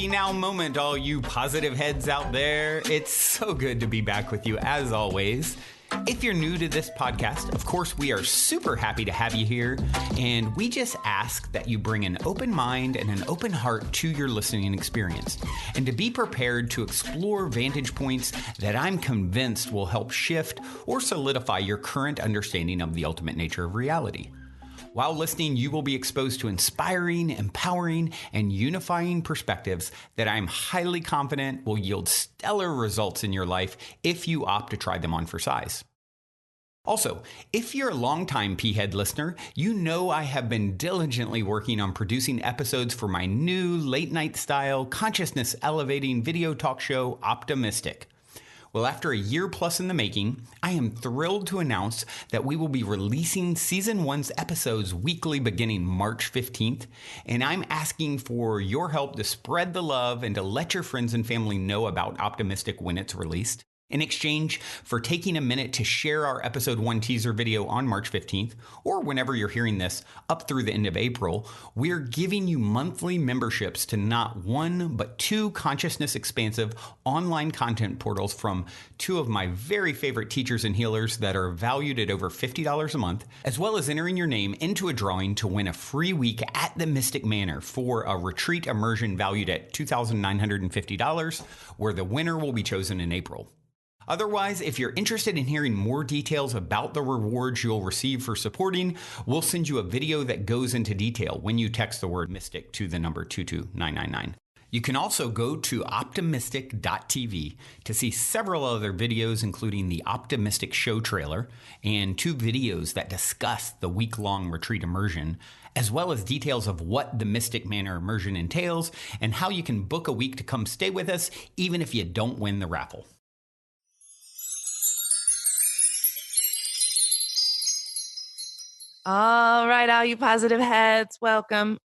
Hey now moment, all you positive heads out there. It's so good to be back with you as always. If you're new to this podcast, of course, we are super happy to have you here. And we just ask that you bring an open mind and an open heart to your listening experience. And to be prepared to explore vantage points that I'm convinced will help shift or solidify your current understanding of the ultimate nature of reality. While listening, you will be exposed to inspiring, empowering, and unifying perspectives that I'm highly confident will yield stellar results in your life if you opt to try them on for size. Also, if you're a longtime P-Head listener, you know I have been diligently working on producing episodes for my new late-night style, consciousness-elevating video talk show, Optimistic. Well, after a year plus in the making, I am thrilled to announce that we will be releasing Season 1's episodes weekly beginning March 15th, and I'm asking for your help to spread the love and to let your friends and family know about Optimistic when it's released. In exchange for taking a minute to share our Episode 1 teaser video on March 15th, or whenever you're hearing this, up through the end of April, we're giving you monthly memberships to not one, but two consciousness-expansive online content portals from two of my very favorite teachers and healers that are valued at over $50 a month, as well as entering your name into a drawing to win a free week at the Mystic Manor for a retreat immersion valued at $2,950, where the winner will be chosen in April. Otherwise, if you're interested in hearing more details about the rewards you'll receive for supporting, we'll send you a video that goes into detail when you text the word Mystic to the number 22999. You can also go to optimistic.tv to see several other videos, including the Optimistic show trailer and two videos that discuss the week-long retreat immersion, as well as details of what the Mystic Manor immersion entails and how you can book a week to come stay with us even if you don't win the raffle. All right, all you positive heads, welcome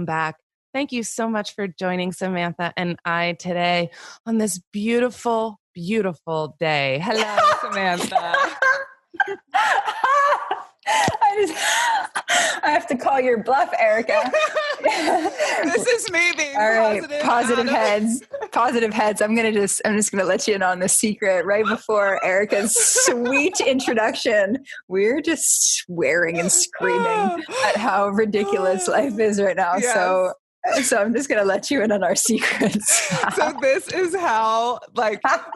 back. Thank you so much for joining Samantha and I today on this beautiful, beautiful day. Hello, Samantha. I have to call your bluff, Erica. This is me being all right, positive. Positive heads. I'm just gonna let you in on the secret. Right before Erica's sweet introduction, we're just swearing and screaming at how ridiculous life is right now. Yes. So I'm just going to let you in on our secrets. So this is how,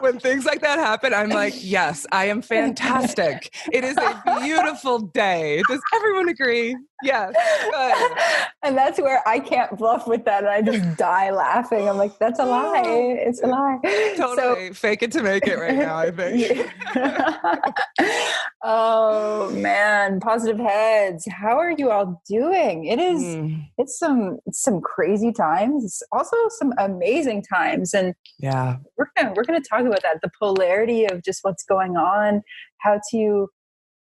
when things like that happen, I'm like, yes, I am fantastic. It is a beautiful day. Does everyone agree? Yes. Good. And that's where I can't bluff with that. And I just die laughing. I'm like, that's a lie. It's a lie. Totally. Fake it to make it right now, I think. Oh, man. Positive heads. How are you all doing? It's some crazy times. It's also some amazing times. And yeah, we're going to talk about that. The polarity of just what's going on, how to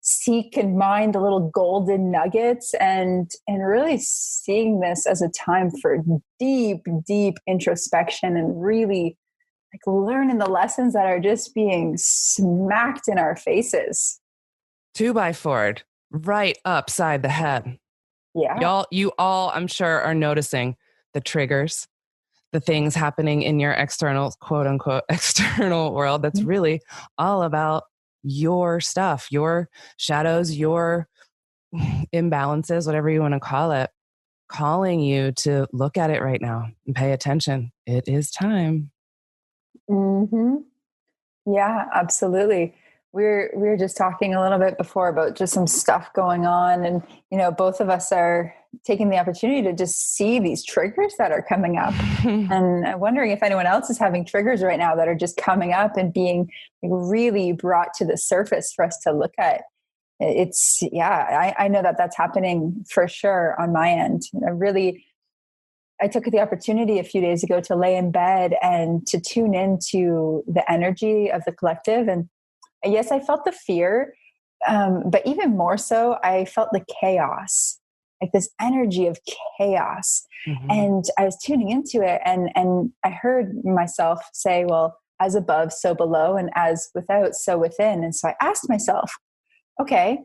seek and mine the little golden nuggets and really seeing this as a time for deep introspection and really learning the lessons that are just being smacked in our faces. 2x4 right upside the head. Yeah. You all, I'm sure, are noticing the triggers, the things happening in your external, quote unquote, external world. That's really all about your stuff, your shadows, your imbalances, whatever you want to call it, calling you to look at it right now and pay attention. It is time. Mm-hmm. Yeah, absolutely. We were just talking a little bit before about just some stuff going on, and both of us are taking the opportunity to just see these triggers that are coming up. And I'm wondering if anyone else is having triggers right now that are just coming up and being really brought to the surface for us to look at. I know that that's happening for sure on my end. I took the opportunity a few days ago to lay in bed and to tune into the energy of the collective. And yes, I felt the fear, but even more so, I felt the chaos, like this energy of chaos. Mm-hmm. And I was tuning into it, and I heard myself say, well, as above, so below, and as without, so within. And so I asked myself, okay,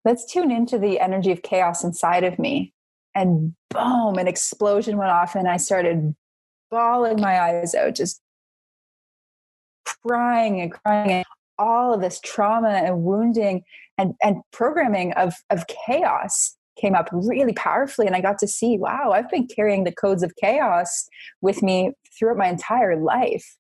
let's tune into the energy of chaos inside of me. And boom, an explosion went off, and I started bawling my eyes out, just crying and crying, and all of this trauma and wounding and programming of chaos came up really powerfully. And I got to see, wow, I've been carrying the codes of chaos with me throughout my entire life.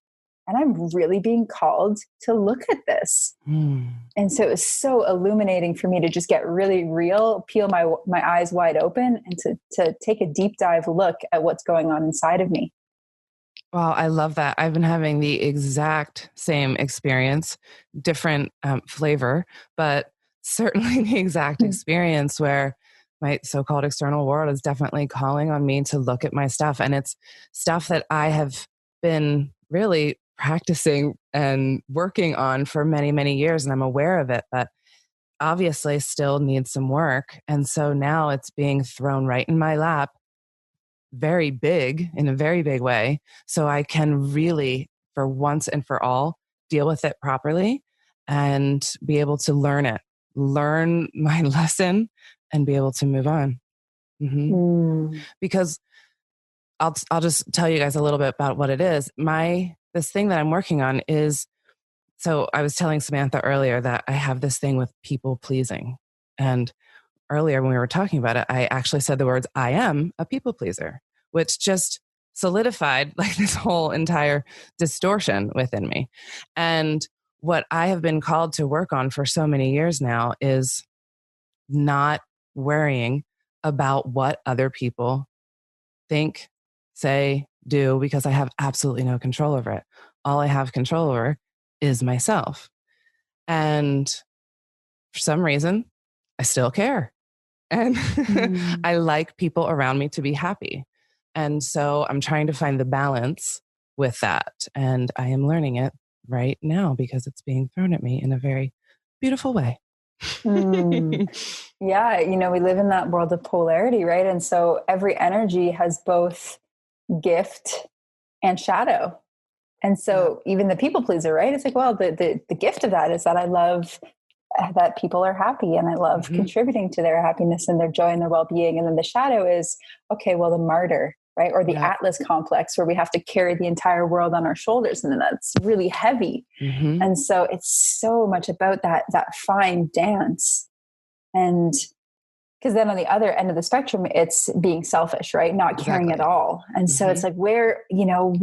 And I'm really being called to look at this. And so it was so illuminating for me to just get really real, peel my eyes wide open, and to take a deep dive look at what's going on inside of me. Wow, I love that. I've been having the exact same experience, different flavor, but certainly the exact experience where my so-called external world is definitely calling on me to look at my stuff. And it's stuff that I have been really practicing and working on for many, many years. And I'm aware of it, but obviously still needs some work. And so now it's being thrown right in my lap, very big, in a very big way. So I can really, for once and for all, deal with it properly and be able to learn learn my lesson and be able to move on. Because I'll just tell you guys a little bit about what it is. This thing that I'm working on is, so I was telling Samantha earlier that I have this thing with people pleasing. And earlier when we were talking about it, I actually said the words, I am a people pleaser, which just solidified like this whole entire distortion within me. And what I have been called to work on for so many years now is not worrying about what other people think, say, do, because I have absolutely no control over it. All I have control over is myself. And for some reason, I still care. And I like people around me to be happy. And so I'm trying to find the balance with that. And I am learning it right now because it's being thrown at me in a very beautiful way. Yeah, we live in that world of polarity, right? And so every energy has both gift and shadow. And so even the people pleaser, right? It's like, well, the gift of that is that I love that people are happy, and I love contributing to their happiness and their joy and their well-being. And then the shadow is, okay, well, the martyr, right? Or the Atlas complex, where we have to carry the entire world on our shoulders. And then that's really heavy. And so it's so much about that fine dance. And because then on the other end of the spectrum, it's being selfish, right? Not caring at all. And so it's like,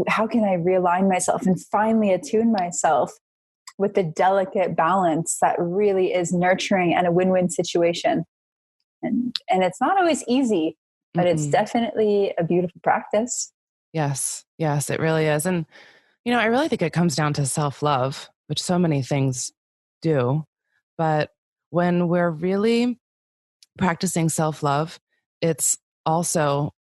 how can I realign myself and finally attune myself with the delicate balance that really is nurturing and a win-win situation? And it's not always easy, but it's definitely a beautiful practice. Yes, it really is. And, I really think it comes down to self-love, which so many things do. But when we're really practicing self-love, it's also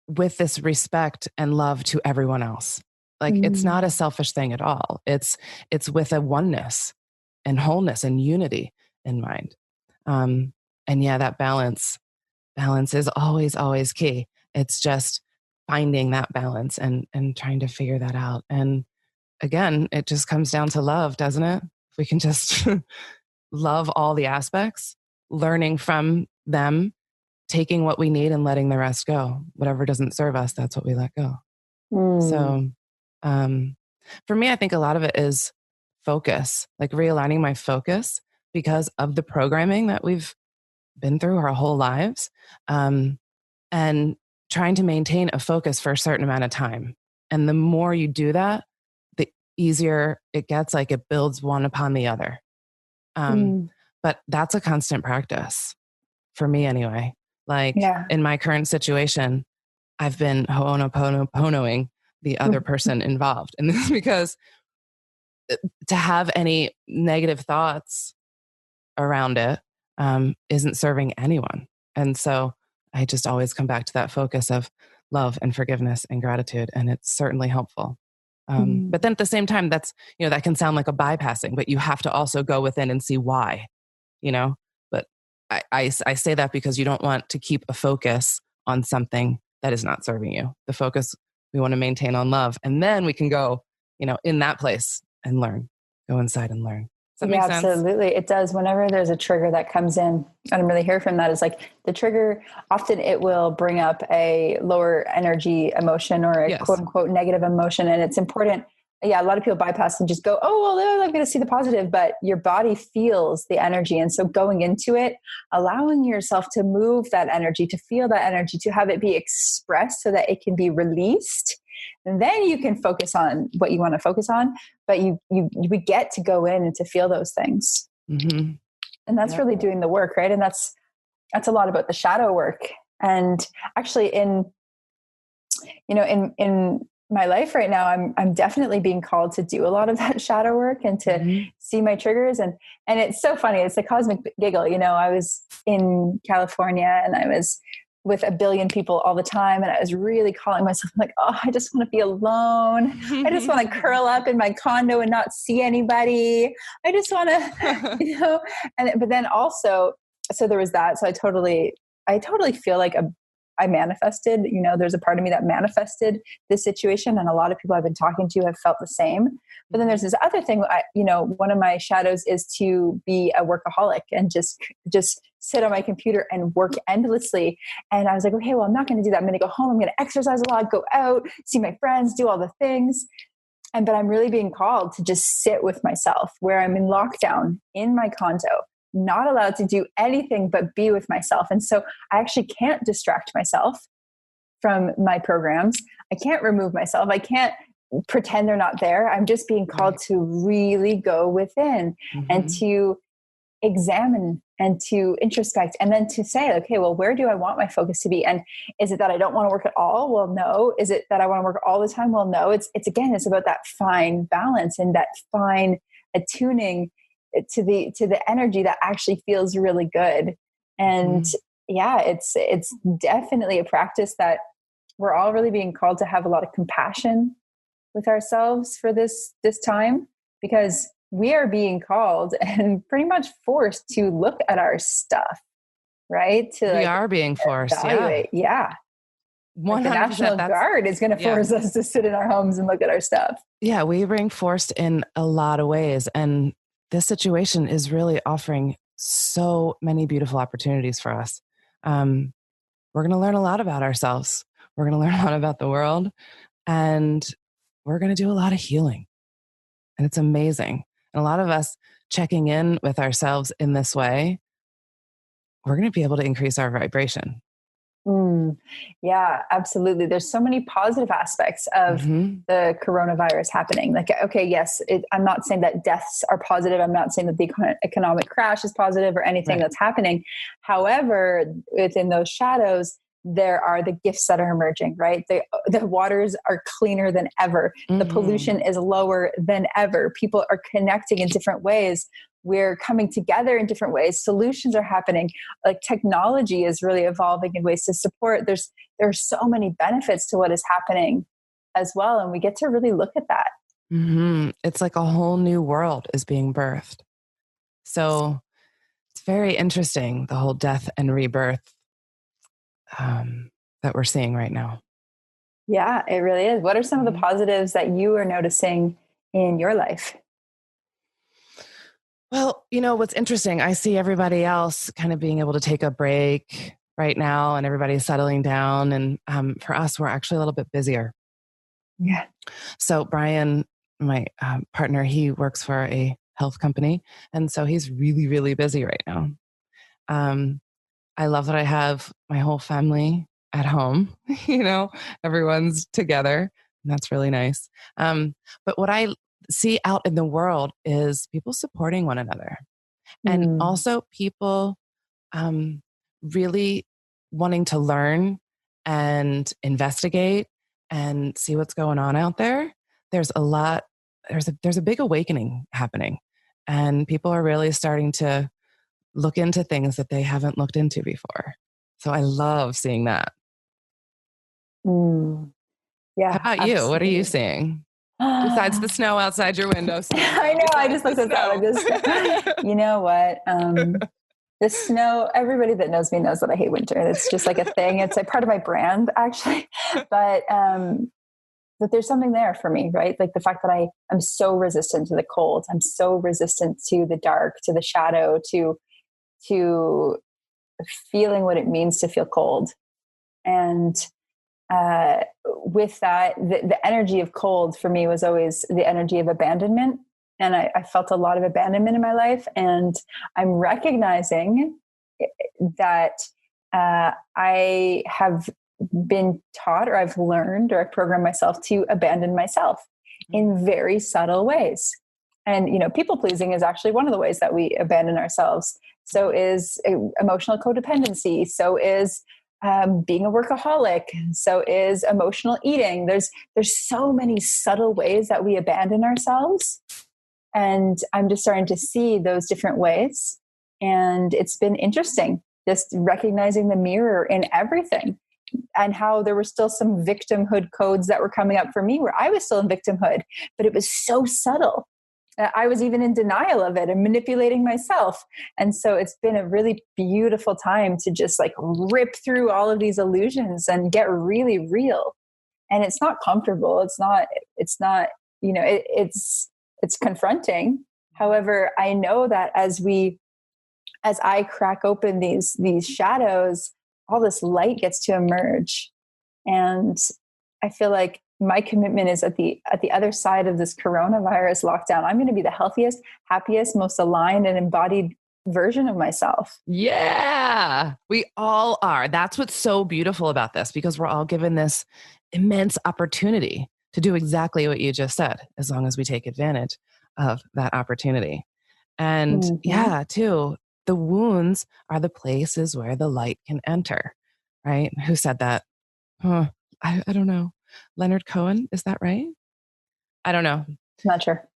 with this respect and love to everyone else. Like it's not a selfish thing at all. It's with a oneness and wholeness and unity in mind. And that balance is always, always key. It's just finding that balance and trying to figure that out. And again, it just comes down to love, doesn't it? If we can just love all the aspects, learning from them, taking what we need and letting the rest go. Whatever doesn't serve us, that's what we let go. So for me, I think a lot of it is focus, like realigning my focus because of the programming that we've been through our whole lives, and trying to maintain a focus for a certain amount of time. And the more you do that, the easier it gets, like it builds one upon the other. But that's a constant practice for me anyway. Like in my current situation, I've been ho'onoponoponoing the other person involved. And this is because to have any negative thoughts around it isn't serving anyone. And so I just always come back to that focus of love and forgiveness and gratitude. And it's certainly helpful. But then at the same time, that's, that can sound like a bypassing, but you have to also go within and see why, but I say that because you don't want to keep a focus on something that is not serving you. The focus we want to maintain on love. And then we can go, in that place and learn, go inside and learn. Does that Yeah, make sense? absolutely. It does. Whenever there's a trigger that comes in, I don't really hear from that. Is like the trigger, often it will bring up a lower energy emotion or a quote Yes. unquote negative emotion. And it's important. Yeah, a lot of people bypass and just go, oh, well, I'm going to see the positive, but your body feels the energy. And so going into it, allowing yourself to move that energy, to feel that energy, to have it be expressed so that it can be released. And then you can focus on what you want to focus on, but we get to go in and to feel those things. Mm-hmm. And that's really doing the work, right? And that's a lot about the shadow work. And actually in my life right now, I'm definitely being called to do a lot of that shadow work and to see my triggers. And it's so funny. It's a cosmic giggle. I was in California and I was with a billion people all the time. And I was really calling myself like, oh, I just want to be alone. I just want to curl up in my condo and not see anybody. I just want to, but then also, so there was that. So I totally feel like I manifested, there's a part of me that manifested this situation. And a lot of people I've been talking to have felt the same. But then there's this other thing, one of my shadows is to be a workaholic and just sit on my computer and work endlessly. And I was like, okay, well, I'm not going to do that. I'm going to go home. I'm going to exercise a lot, go out, see my friends, do all the things. But I'm really being called to just sit with myself where I'm in lockdown in my condo, not allowed to do anything but be with myself. And so I actually can't distract myself from my programs. I can't remove myself. I can't pretend they're not there. I'm just being called to really go within and to examine and to introspect and then to say, okay, well, where do I want my focus to be? And is it that I don't want to work at all? Well, no. Is it that I want to work all the time? Well, no. It's about that fine balance and that fine attuning to the energy that actually feels really good. And it's definitely a practice that we're all really being called to have a lot of compassion with ourselves for this time, because we are being called and pretty much forced to look at our stuff, right? We are being forced. Evaluate. Yeah. 100%. Like the National Guard is going to force us to sit in our homes and look at our stuff. Yeah. We are being forced in a lot of ways. And this situation is really offering so many beautiful opportunities for us. We're going to learn a lot about ourselves. We're going to learn a lot about the world, and we're going to do a lot of healing. And it's amazing. And a lot of us checking in with ourselves in this way, we're going to be able to increase our vibration. Yeah, absolutely. There's so many positive aspects of the coronavirus happening. Like, okay, yes, I'm not saying that deaths are positive. I'm not saying that the economic crash is positive or anything that's happening. However, within those shadows, there are the gifts that are emerging, right? The waters are cleaner than ever. The pollution is lower than ever. People are connecting in different ways. We're coming together in different ways. Solutions are happening. Like technology is really evolving in ways to support. There are so many benefits to what is happening as well. And we get to really look at that. It's like a whole new world is being birthed. So it's very interesting, the whole death and rebirth that we're seeing right now. Yeah, it really is. What are some of the positives that you are noticing in your life? Well, what's interesting, I see everybody else kind of being able to take a break right now and everybody's settling down. And for us, we're actually a little bit busier. Yeah. So Brian, my partner, he works for a health company. And so he's really, really busy right now. I love that I have my whole family at home, everyone's together. And that's really nice. But what I see out in the world is people supporting one another and also people really wanting to learn and investigate and see what's going on out there. There's a big awakening happening, and people are really starting to look into things that they haven't looked into before. So I love seeing that. Yeah. How about you? What are you seeing? Besides the snow outside your window. I know. I just looked at that. You know what? The snow, everybody that knows me knows that I hate winter. It's just like a thing. It's a part of my brand, actually. But the but there's something there for me, right? Like the fact that I'm so resistant to the cold. I'm so resistant to the dark, to the shadow, to feeling what it means to feel cold. And with that, the energy of cold for me was always the energy of abandonment. And I felt a lot of abandonment in my life. And I'm recognizing that I have been taught, or I've learned, or I've programmed myself to abandon myself in very subtle ways. And, people pleasing is actually one of the ways that we abandon ourselves. So is emotional codependency. So is being a workaholic. So is emotional eating. There's so many subtle ways that we abandon ourselves. And I'm just starting to see those different ways. And it's been interesting, just recognizing the mirror in everything, and how there were still some victimhood codes that were coming up for me where I was still in victimhood, but it was so subtle that I was even in denial of it and manipulating myself. And so it's been a really beautiful time to just like rip through all of these illusions and get really real. And it's not comfortable. It's not, it's confronting. However, I know that as I crack open these shadows, all this light gets to emerge. And I feel like my commitment is at the other side of this coronavirus lockdown, I'm going to be the healthiest, happiest, most aligned and embodied version of myself. Yeah, we all are. That's what's so beautiful about this, because we're all given this immense opportunity to do exactly what you just said, as long as we take advantage of that opportunity. And yeah, too, the wounds are the places where the light can enter, right? Who said that? I don't know. Leonard Cohen, is that right? I don't know. Not sure.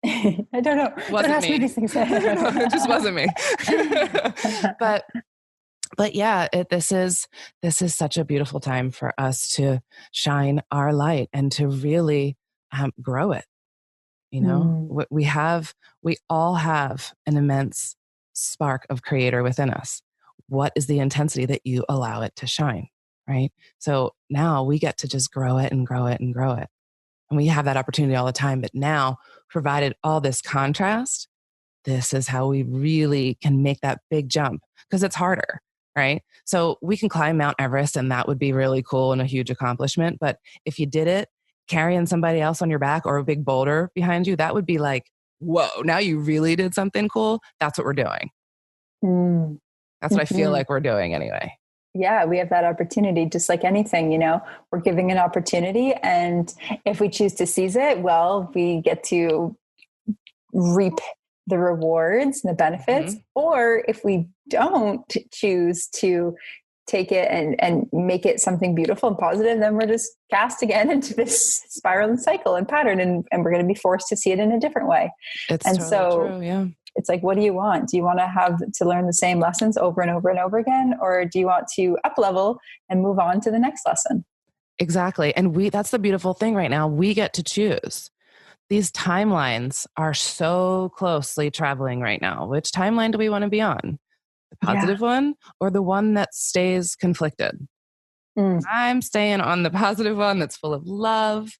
I don't know. Wasn't don't ask me these things. No, it just wasn't me. But yeah, this is such a beautiful time for us to shine our light and to really grow it. We all have an immense spark of creator within us. What is the intensity that you allow it to shine, right? So now we get to just grow it and grow it and grow it. And we have that opportunity all the time. But now, provided all this contrast, this is how we really can make that big jump, because it's harder, right? So we can climb Mount Everest, and that would be really cool and a huge accomplishment. But if you did it carrying somebody else on your back or a big boulder behind you, that would be like, whoa, now you really did something cool. That's what we're doing. That's what I feel like we're doing anyway. Yeah, we have that opportunity, just like anything, we're giving an opportunity. And if we choose to seize it, well, we get to reap the rewards and the benefits. Or if we don't choose to take it and make it something beautiful and positive, then we're just cast again into this spiral and cycle and pattern. And we're going to be forced to see it in a different way. It's totally true, yeah. It's like, what do you want? Do you want to learn the same lessons over and over and over again? Or do you want to up level and move on to the next lesson? Exactly. And that's the beautiful thing right now. We get to choose. These timelines are so closely traveling right now. Which timeline do we want to be on? The positive one or the one that stays conflicted? I'm staying on the positive one that's full of love,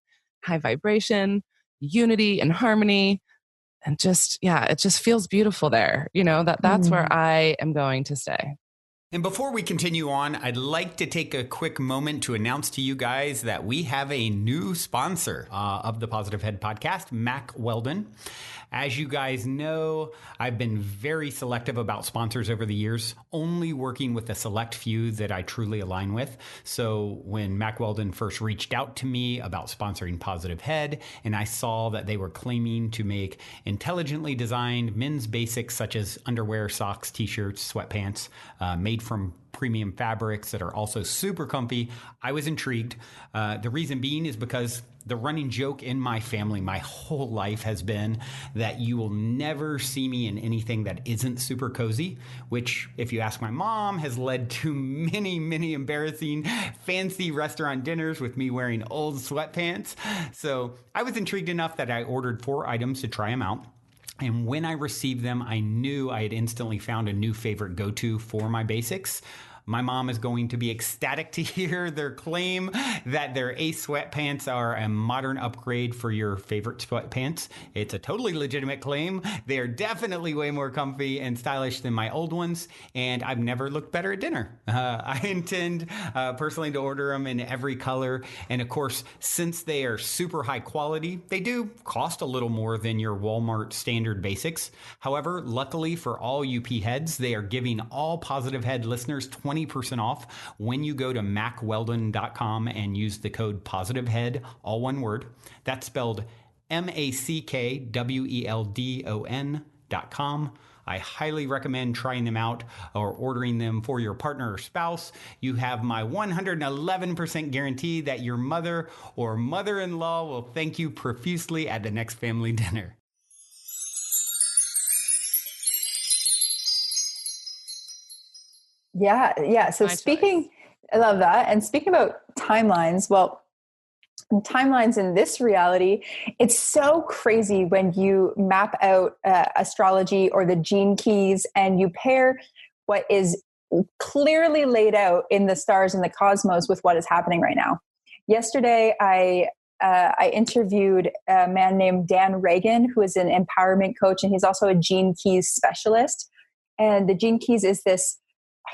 high vibration, unity and harmony. And just, it just feels beautiful there. That's where I am going to stay. And before we continue on, I'd like to take a quick moment to announce to you guys that we have a new sponsor of the Positive Head podcast, Mack Weldon. As you guys know, I've been very selective about sponsors over the years, only working with a select few that I truly align with. So when Mack Weldon first reached out to me about sponsoring Positive Head, and I saw that they were claiming to make intelligently designed men's basics such as underwear, socks, t-shirts, sweatpants, made from premium fabrics that are also super comfy, I was intrigued. The reason being is because the running joke in my family my whole life has been that you will never see me in anything that isn't super cozy, which, if you ask my mom, has led to many, many embarrassing fancy restaurant dinners with me wearing old sweatpants. So I was intrigued enough that I ordered 4 items to try them out. And when I received them, I knew I had instantly found a new favorite go-to for my basics. My mom is going to be ecstatic to hear their claim that their Ace sweatpants are a modern upgrade for your favorite sweatpants. It's a totally legitimate claim. They are definitely way more comfy and stylish than my old ones, and I've never looked better at dinner. I intend personally to order them in every color, and of course, since they are super high quality, they do cost a little more than your Walmart standard basics. However, luckily for all UP heads, they are giving all Positive Head listeners 20% off when you go to macweldon.com and use the code POSITIVEHEAD, all one word. That's spelled MACKWELDON.com. I highly recommend trying them out or ordering them for your partner or spouse. You have my 111% guarantee that your mother or mother-in-law will thank you profusely at the next family dinner. Yeah. So I love that. And speaking about timelines, well, timelines in this reality, it's so crazy when you map out astrology or the gene keys and you pair what is clearly laid out in the stars and the cosmos with what is happening right now. Yesterday, I interviewed a man named Dan Reagan, who is an empowerment coach, and he's also a gene keys specialist. And the gene keys is this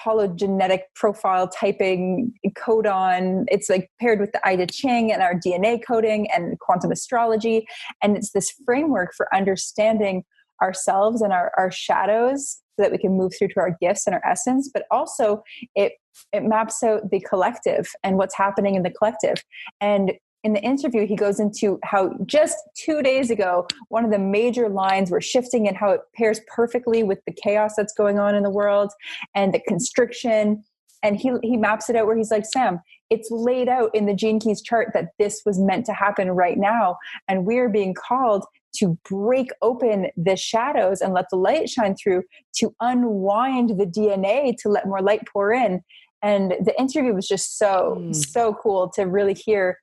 hologenetic profile typing codon. It's like paired with the I Ching and our DNA coding and quantum astrology. And it's this framework for understanding ourselves and our shadows so that we can move through to our gifts and our essence. But also it maps out the collective and what's happening in the collective. And in the interview, he goes into how just 2 days ago, one of the major lines were shifting and how it pairs perfectly with the chaos that's going on in the world and the constriction. And he maps it out where he's like, Sam, it's laid out in the Gene Keys chart that this was meant to happen right now. And we're being called to break open the shadows and let the light shine through, to unwind the DNA, to let more light pour in. And the interview was just so cool to really hear.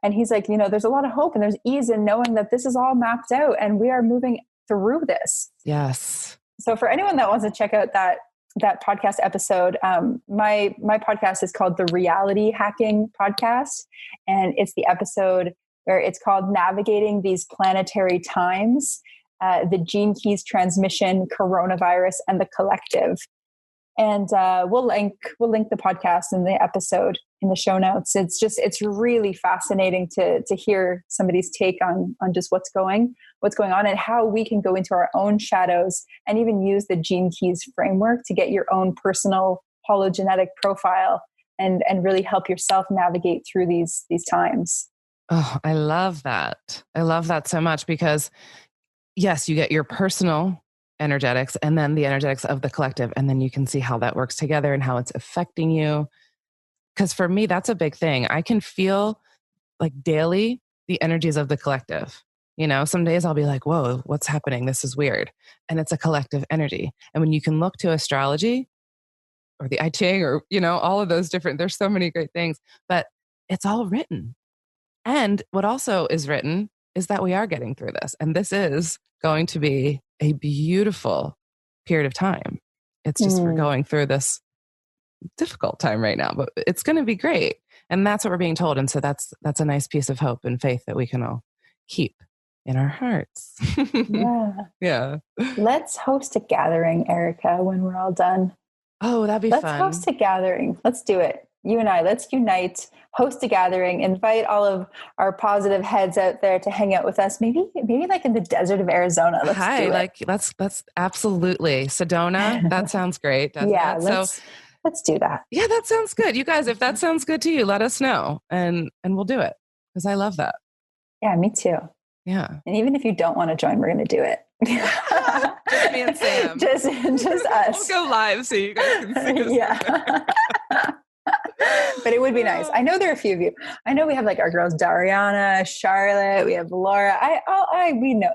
And he's like, there's a lot of hope and there's ease in knowing that this is all mapped out and we are moving through this. Yes. So for anyone that wants to check out that podcast episode, my podcast is called the Reality Hacking Podcast. And it's the episode where it's called Navigating These Planetary Times, the Gene Keys Transmission, Coronavirus, and the Collective. And we'll link the podcast and the episode in the show notes. It's really fascinating to hear somebody's take on just what's going on and how we can go into our own shadows and even use the Gene Keys framework to get your own personal hologenetic profile and really help yourself navigate through these times. Oh, I love that. I love that so much because yes, you get your personal energetics and then the energetics of the collective. And then you can see how that works together and how it's affecting you. Because for me, that's a big thing. I can feel like daily the energies of the collective. Some days I'll be like, whoa, what's happening? This is weird. And it's a collective energy. And when you can look to astrology or the I Ching or, all of those different, there's so many great things, but it's all written. And what also is written is that we are getting through this. And this is going to be a beautiful period of time. It's just we're going through this difficult time right now, but it's going to be great. And that's what we're being told. And so that's a nice piece of hope and faith that we can all keep in our hearts. Yeah. Let's host a gathering, Erica, when we're all done. Oh, that'd be fun. Let's host a gathering. Let's do it. You and I, let's unite, host a gathering, invite all of our positive heads out there to hang out with us. Maybe like in the desert of Arizona. Let's absolutely. Sedona. That sounds great. Yeah. Let's do that. Yeah, that sounds good. You guys, if that sounds good to you, let us know and we'll do it because I love that. Yeah, me too. Yeah. And even if you don't want to join, we're going to do it. Just me and Sam. Just us. We'll go live so you guys can see us. Yeah. But it would be nice. I know there are a few of you. I know we have like our girls, Dariana, Charlotte, we have Laura. We know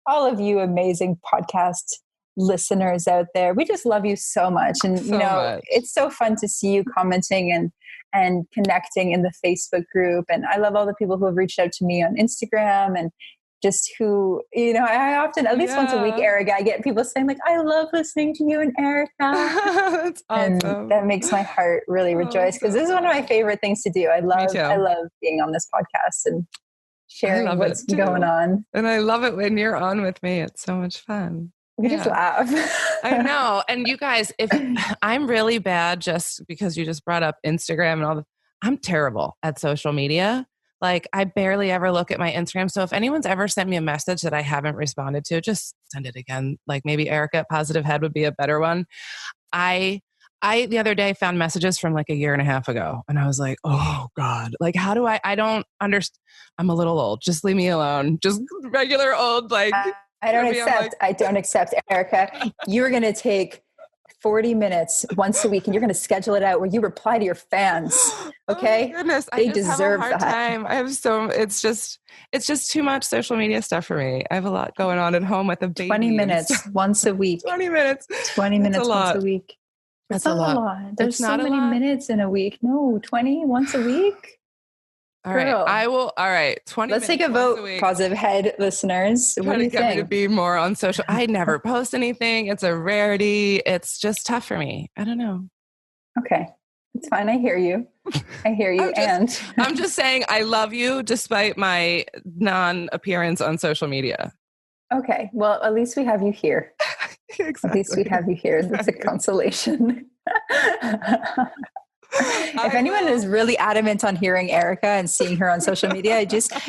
all of you amazing podcast listeners out there. We just love you so much. And, it's so fun to see you commenting and connecting in the Facebook group. And I love all the people who have reached out to me on Instagram and just who, I often, at least once a week, Erica, I get people saying like, I love listening to you and Erica. That's awesome. And that makes my heart really rejoice, because this is one of my favorite things to do. I love being on this podcast and sharing what's going on. And I love it when you're on with me. It's so much fun. We just laugh. I know. And you guys, if I'm really bad, just because you just brought up Instagram and all I'm terrible at social media. Like, I barely ever look at my Instagram. So if anyone's ever sent me a message that I haven't responded to, just send it again. Like, maybe Erica at Positive Head would be a better one. I the other day found messages from like a year and a half ago, and I was like, oh God, like, how do I don't understand. I'm a little old. Just leave me alone. Just regular old. Like, I don't accept, Erica. You're going to take 40 minutes once a week, and you're going to schedule it out where you reply to your fans. Okay. Oh, goodness. They deserve have a hard time. I have it's just too much social media stuff for me. I have a lot going on at home with a baby. 20 minutes once a week. 20 minutes. 20 minutes once a week. That's a lot. There's so many minutes in a week. No, 20 once a week. All right. I will. All right. 20 Let's take a vote, Positive Head listeners. What do you think? Get me to be more on social. I never post anything. It's a rarity. It's just tough for me. I don't know. Okay. It's fine. I hear you. I'm just saying I love you despite my non-appearance on social media. Okay. Well, at least we have you here. Exactly. At least we have you here. That's a consolation. If anyone is really adamant on hearing Erica and seeing her on social media,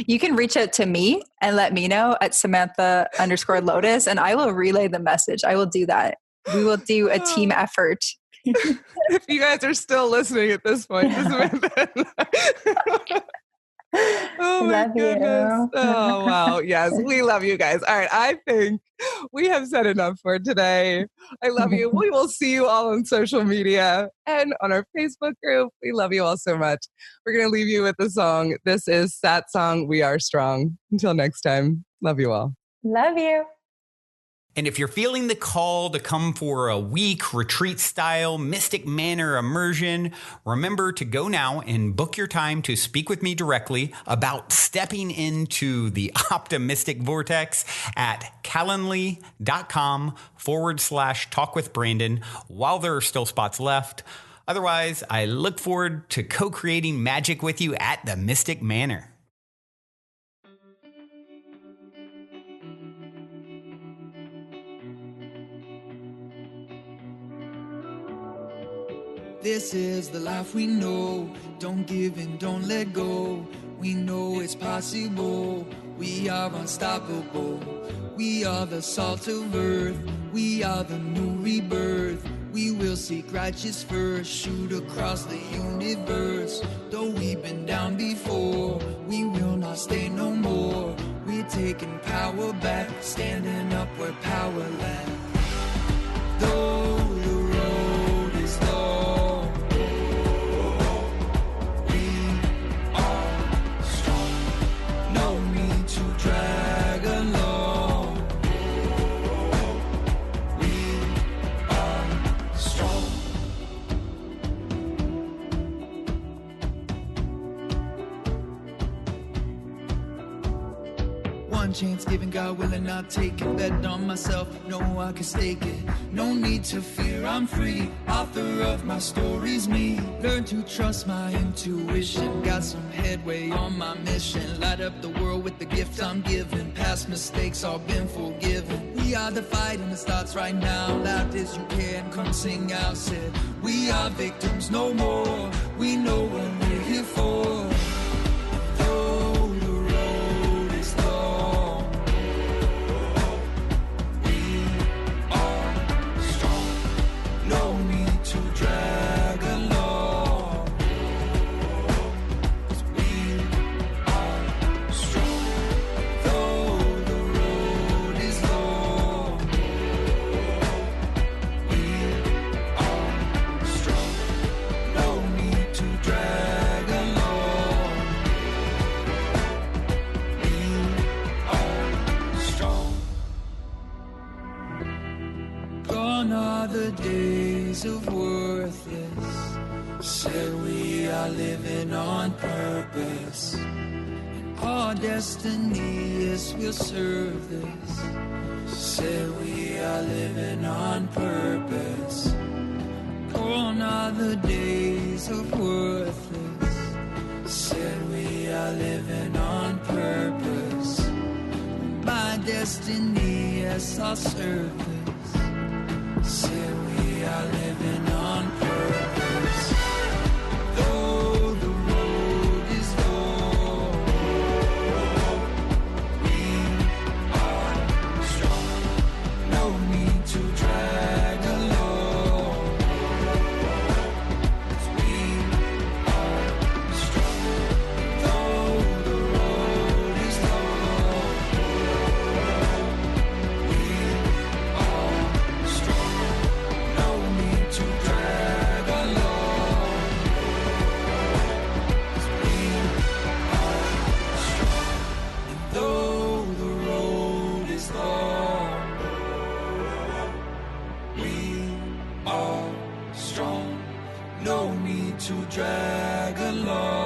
you can reach out to me and let me know at Samantha_Lotus, and I will relay the message. I will do that. We will do a team effort. If you guys are still listening at this point, oh my goodness. Oh wow. Yes, we love you guys. All right. I think we have said enough for today. I love you. We will see you all on social media and on our Facebook group. We love you all so much. We're going to leave you with the song. This is Sat Song, We Are Strong. Until next time. Love you all. Love you. And if you're feeling the call to come for a week retreat style Mystic Manor immersion, remember to go now and book your time to speak with me directly about stepping into the optimistic vortex at calendly.com/talk with Brandon while there are still spots left. Otherwise, I look forward to co-creating magic with you at the Mystic Manor. This is the life we know. Don't give in, don't let go. We know it's possible. We are unstoppable. We are the salt of earth. We are the new rebirth. We will seek righteous first. Shoot across the universe. Though we've been down before, we will not stay no more. We're taking power back, standing up where power left. Though the road is long, drag along. We are strong. One chance given, God willing, I'll take it. Bet on myself, know I can stake it. No need to fear, I'm free. Author of my story's me. Learn to trust my intuition. Got some headway on my mission. Light up the world with the gift I'm given. Past mistakes all been forgiven. We are the fight and it starts right now. Loud as you can, come sing out. Said we are victims no more. We know what we're here for. Though the road is long, we are strong. No need to drag along. 'Cause we are strong. Though the road is long, we are strong. No need to drag along. We are strong. Gone are the days of worthless. Said we are living on purpose. And our destiny, yes, we'll serve this. Said we are living on purpose. Gone are the days of worthless. Said we are living on purpose. My destiny, yes, our service. Said we are living on purpose. Though the road is long, we are strong. No need to drag along. 'Cause we are strong. Though the road is long, we are strong. No need to drag along. 'Cause we are strong. And though the road is long, we are strong. No need to drag along.